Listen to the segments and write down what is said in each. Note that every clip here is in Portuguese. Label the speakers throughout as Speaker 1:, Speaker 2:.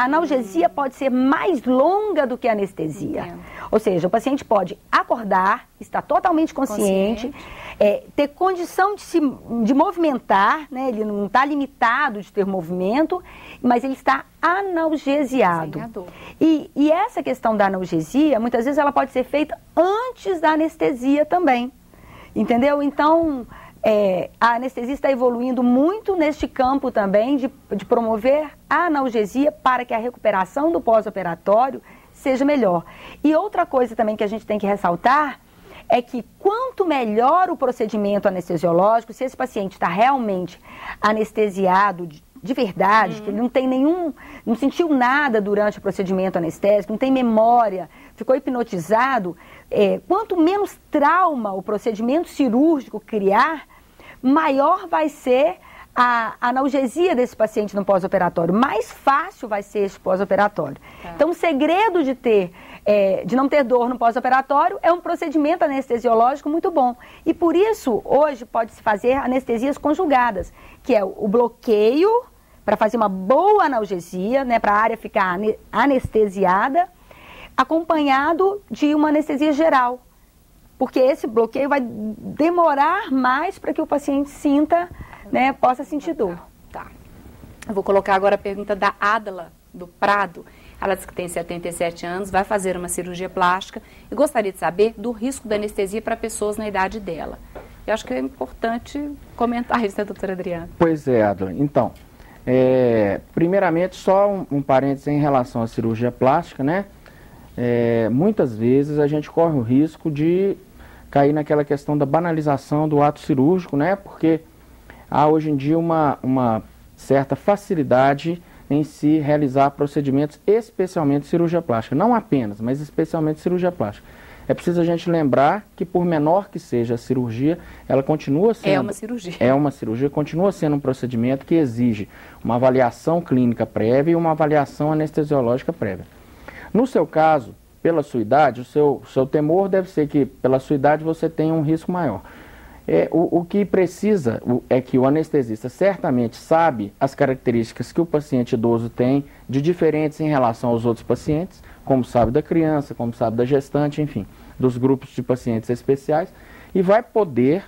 Speaker 1: a analgesia pode ser mais longa do que a anestesia.
Speaker 2: Entendo.
Speaker 1: Ou seja, o paciente pode acordar, estar totalmente consciente. Ter condição de movimentar, né? Ele não está limitado de ter movimento, mas ele está analgesiado.
Speaker 2: Sem a dor.
Speaker 1: E essa questão da analgesia, muitas vezes ela pode ser feita antes da anestesia também, entendeu? Então, a anestesia está evoluindo muito neste campo também de promover a analgesia para que a recuperação do pós-operatório seja melhor. E outra coisa também que a gente tem que ressaltar é que quanto melhor o procedimento anestesiológico, se esse paciente está realmente anestesiado de verdade, que ele não tem não sentiu nada durante o procedimento anestésico, não tem memória, ficou hipnotizado, quanto menos trauma o procedimento cirúrgico criar, maior vai ser a analgesia desse paciente no pós-operatório, mais fácil vai ser esse pós-operatório. Tá. Então, o segredo de não ter dor no pós-operatório é um procedimento anestesiológico muito bom. E por isso, hoje, pode-se fazer anestesias conjugadas, que é o bloqueio, para fazer uma boa analgesia, né, para a área ficar anestesiada, acompanhado de uma anestesia geral. Porque esse bloqueio vai demorar mais para que o paciente sinta, né, possa sentir dor.
Speaker 2: Tá. Eu vou colocar agora a pergunta da Adla, do Prado. Ela diz que tem 77 anos, vai fazer uma cirurgia plástica e gostaria de saber do risco da anestesia para pessoas na idade dela. Eu acho que é importante comentar isso, né, doutora Adriana?
Speaker 3: Pois é, Adla. Então, primeiramente, só um parênteses em relação à cirurgia plástica, né? Muitas vezes a gente corre o risco de cair naquela questão da banalização do ato cirúrgico, né? Porque há hoje em dia uma certa facilidade em se realizar procedimentos, especialmente cirurgia plástica. Não apenas, mas especialmente cirurgia plástica. É preciso a gente lembrar que, por menor que seja a cirurgia, ela continua sendo...
Speaker 2: É uma cirurgia.
Speaker 3: É uma cirurgia, continua sendo um procedimento que exige uma avaliação clínica prévia e uma avaliação anestesiológica prévia. No seu caso, pela sua idade, o seu temor deve ser que, pela sua idade, você tenha um risco maior. O que precisa é que o anestesista certamente sabe as características que o paciente idoso tem de diferentes em relação aos outros pacientes, como sabe da criança, como sabe da gestante, enfim, dos grupos de pacientes especiais, e vai poder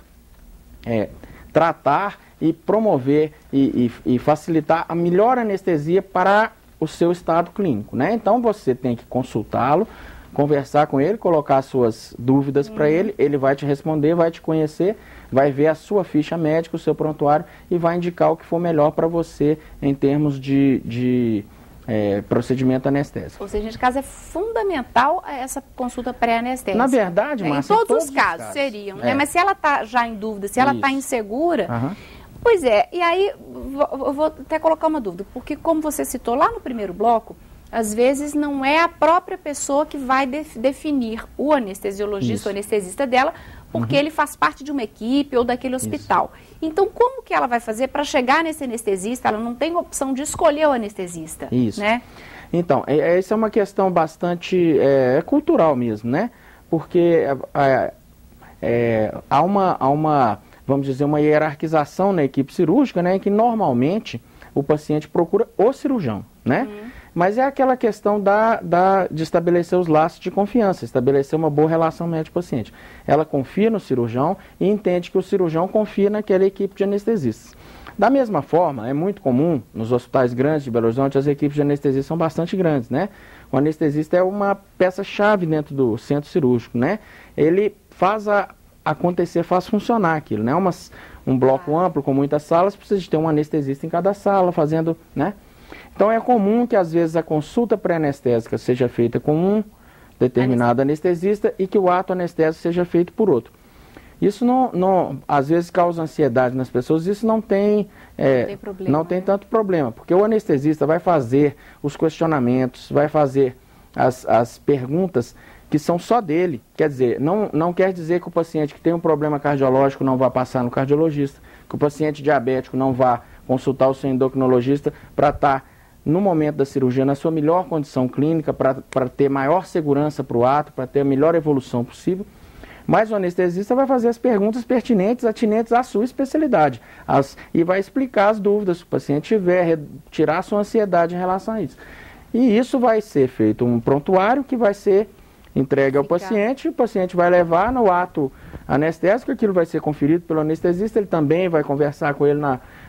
Speaker 3: tratar e promover e facilitar a melhor anestesia para o seu estado clínico, né? Então você tem que consultá-lo, conversar com ele, colocar suas dúvidas para ele, ele vai te responder, vai te conhecer, vai ver a sua ficha médica, o seu prontuário e vai indicar o que for melhor para você em termos de procedimento anestésico.
Speaker 2: Ou seja, nesse caso é fundamental essa consulta pré-anestésica.
Speaker 3: Na verdade, Márcia,
Speaker 2: em todos os casos seriam, né? Mas se ela está já em dúvida, se ela está insegura, pois e aí eu vou até colocar uma dúvida, porque como você citou lá no primeiro bloco, às vezes não é a própria pessoa que vai definir o anestesiologista, o anestesista dela, porque ele faz parte de uma equipe ou daquele hospital. Isso. Então, como que ela vai fazer para chegar nesse anestesista? Ela não tem opção de escolher o anestesista.
Speaker 3: Isso.
Speaker 2: Né?
Speaker 3: Então, essa é uma questão bastante cultural mesmo, né? Porque há uma, vamos dizer, uma hierarquização na equipe cirúrgica, né? Em que normalmente o paciente procura o cirurgião, né? Mas é aquela questão de estabelecer os laços de confiança, estabelecer uma boa relação médico-paciente. Ela confia no cirurgião e entende que o cirurgião confia naquela equipe de anestesistas. Da mesma forma, é muito comum, nos hospitais grandes de Belo Horizonte, as equipes de anestesia são bastante grandes, né? O anestesista é uma peça-chave dentro do centro cirúrgico, né? Ele faz acontecer, faz funcionar aquilo, né? Um bloco amplo com muitas salas, precisa de ter um anestesista em cada sala, fazendo, né? Então é comum que às vezes a consulta pré-anestésica seja feita com um determinado anestesista e que o ato anestésico seja feito por outro. Isso não às vezes causa ansiedade nas pessoas, isso não tem tanto problema, porque o anestesista vai fazer os questionamentos, vai fazer as perguntas que são só dele. Quer dizer, não quer dizer que o paciente que tem um problema cardiológico não vá passar no cardiologista, que o paciente diabético não vá consultar o seu endocrinologista para estar no momento da cirurgia na sua melhor condição clínica, para ter maior segurança para o ato, para ter a melhor evolução possível. Mas o anestesista vai fazer as perguntas pertinentes, atinentes à sua especialidade, e vai explicar as dúvidas que o paciente tiver, tirar a sua ansiedade em relação a isso. E isso vai ser feito um prontuário que vai ser entregue ao paciente, o paciente vai levar no ato anestésico, aquilo vai ser conferido pelo anestesista, ele também vai conversar com ele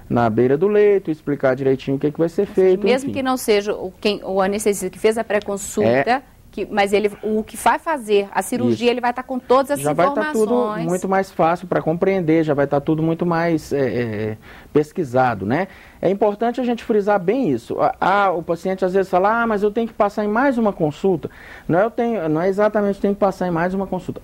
Speaker 3: na beira do leito, explicar direitinho o que vai ser feito.
Speaker 2: Mesmo que não seja o anestesista que fez a pré-consulta, mas o que vai fazer a cirurgia, ele vai estar com todas as informações. Já vai estar tudo
Speaker 3: muito mais fácil para compreender, já vai estar tudo muito mais pesquisado, né? É importante a gente frisar bem isso. O paciente às vezes fala, mas eu tenho que passar em mais uma consulta. Não é exatamente tenho que passar em mais uma consulta.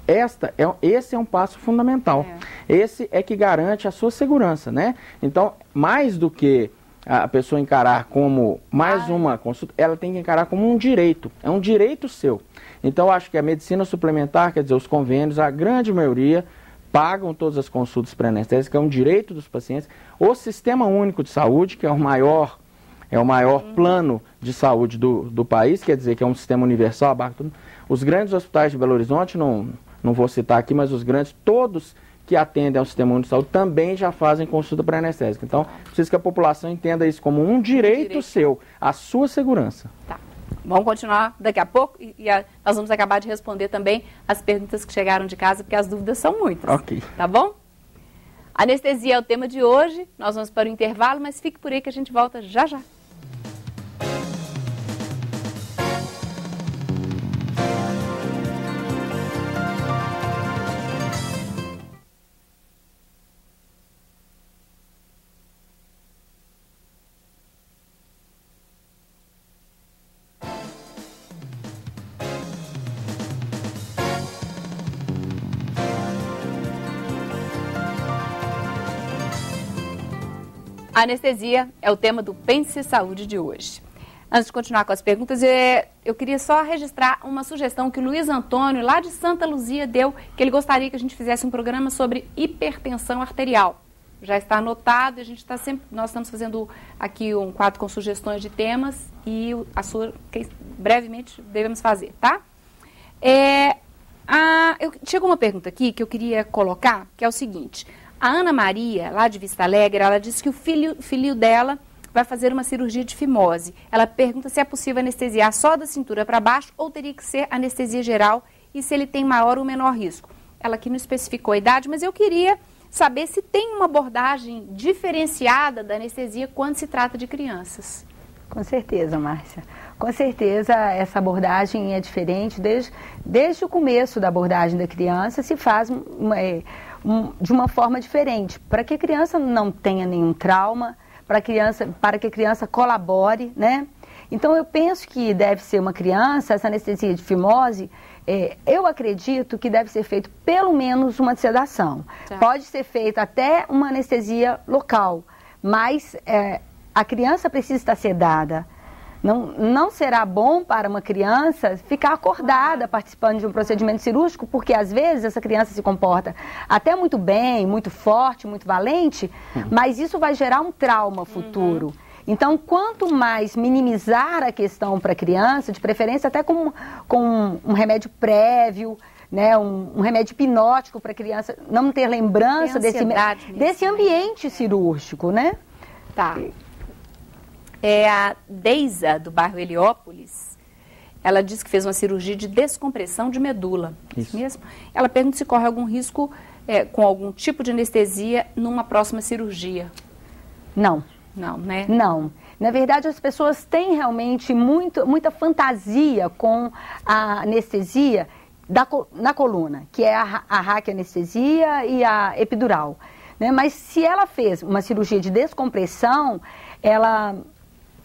Speaker 3: Esse é um passo fundamental. Esse é que garante a sua segurança, né? Então, mais do que a pessoa encarar como mais uma consulta, ela tem que encarar como um direito. É um direito seu. Então, eu acho que a medicina suplementar, quer dizer, os convênios, a grande maioria pagam todas as consultas pré-anestésicas, é um direito dos pacientes. O Sistema Único de Saúde, que é o maior plano de saúde do país, quer dizer que é um sistema universal, abarca tudo. Os grandes hospitais de Belo Horizonte, não vou citar aqui, mas os grandes, todos que atendem ao Sistema Único de Saúde também já fazem consulta pré-anestésica. Então, preciso que a população entenda isso como um direito seu, a sua segurança.
Speaker 2: Tá. Vamos continuar daqui a pouco nós vamos acabar de responder também as perguntas que chegaram de casa, porque as dúvidas são muitas.
Speaker 3: Ok.
Speaker 2: Tá bom? Anestesia é o tema de hoje, nós vamos para o intervalo, mas fique por aí que a gente volta já já. A anestesia é o tema do Pense Saúde de hoje. Antes de continuar com as perguntas, eu queria só registrar uma sugestão que o Luiz Antônio, lá de Santa Luzia, deu, que ele gostaria que a gente fizesse um programa sobre hipertensão arterial. Já está anotado, nós estamos fazendo aqui um quadro com sugestões de temas e brevemente devemos fazer, tá? Chegou uma pergunta aqui que eu queria colocar, que é o seguinte: a Ana Maria, lá de Vista Alegre, ela disse que o filho dela vai fazer uma cirurgia de fimose. Ela pergunta se é possível anestesiar só da cintura para baixo ou teria que ser anestesia geral e se ele tem maior ou menor risco. Ela aqui não especificou a idade, mas eu queria saber se tem uma abordagem diferenciada da anestesia quando se trata de crianças.
Speaker 1: Com certeza, Márcia. Com certeza essa abordagem é diferente. Desde o começo da abordagem da criança se faz de uma forma diferente, para que a criança não tenha nenhum trauma, para que a criança colabore, né? Então eu penso que deve ser uma criança, essa anestesia de fimose, eu acredito que deve ser feito pelo menos uma sedação. Tá. Pode ser feita até uma anestesia local, mas a criança precisa estar sedada. Não será bom para uma criança ficar acordada participando de um procedimento cirúrgico, porque às vezes essa criança se comporta até muito bem, muito forte, muito valente, mas isso vai gerar um trauma futuro. Então, quanto mais minimizar a questão para a criança, de preferência até com um remédio prévio, né, um remédio hipnótico para a criança não ter lembrança desse ambiente cirúrgico, né?
Speaker 2: Tá. A Deisa, do bairro Heliópolis, ela disse que fez uma cirurgia de descompressão de medula. Isso mesmo? Ela pergunta se corre algum risco com algum tipo de anestesia numa próxima cirurgia.
Speaker 1: Não.
Speaker 2: Não, né? Não.
Speaker 1: Na verdade, as pessoas têm realmente muita fantasia com a anestesia na coluna, que é a raquianestesia e a epidural, né? Mas se ela fez uma cirurgia de descompressão,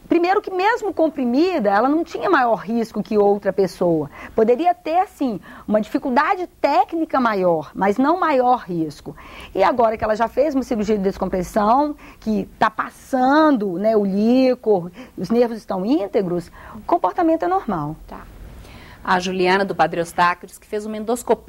Speaker 1: primeiro que mesmo comprimida, ela não tinha maior risco que outra pessoa. Poderia ter, sim, uma dificuldade técnica maior, mas não maior risco. E agora que ela já fez uma cirurgia de descompressão, que está passando, né, o líquor, os nervos estão íntegros, o comportamento é normal.
Speaker 2: Tá. A Juliana, do Padre Eustáquio, disse que fez uma endoscopia